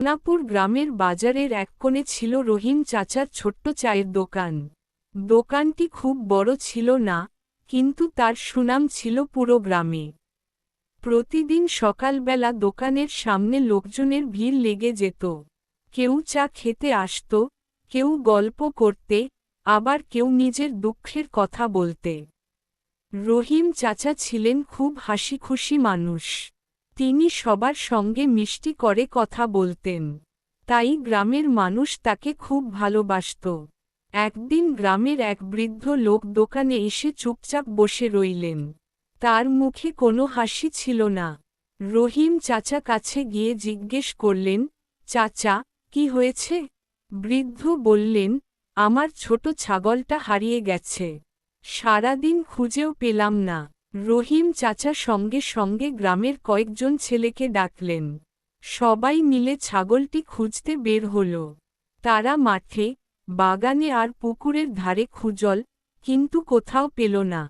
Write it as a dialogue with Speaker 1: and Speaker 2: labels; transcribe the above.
Speaker 1: সোনাপুর গ্রামের বাজারের এক কোণে ছিল রহিম চাচার ছোট্ট চায়ের দোকান। দোকানটি খুব বড় ছিল না, কিন্তু তার সুনাম ছিল পুরো গ্রামে। প্রতিদিন সকালবেলা দোকানের সামনে লোকজনের ভিড় লেগে যেত। কেউ চা খেতে আসত, কেউ গল্প করতে, আবার কেউ নিজের দুঃখের কথা বলতে। রহিম চাচা ছিলেন খুব হাসিখুশি মানুষ। তিনি সবার সঙ্গে মিষ্টি করে কথা বলতেন। তাই গ্রামের মানুষ তাকে খুব ভালোবাসত। একদিন গ্রামের এক বৃদ্ধ লোক দোকানে এসে চুপচাপ বসে রইলেন। তার মুখে কোনো হাসি ছিল না। রহিম চাচা কাছে গিয়ে জিজ্ঞেস করলেন, চাচা, কি হয়েছে? বৃদ্ধ বললেন, আমার ছোট ছাগলটা হারিয়ে গেছে। সারাদিন খুঁজেও পেলাম না। রহিম চাচা সঙ্গে সঙ্গে গ্রামের কয়েকজন ছেলেকে ডাকলেন। সবাই মিলে ছাগলটি খুঁজতে বের হল। তারা মাঠে, বাগানে আর পুকুরের ধারে খুঁজল, কিন্তু কোথাও পেল না।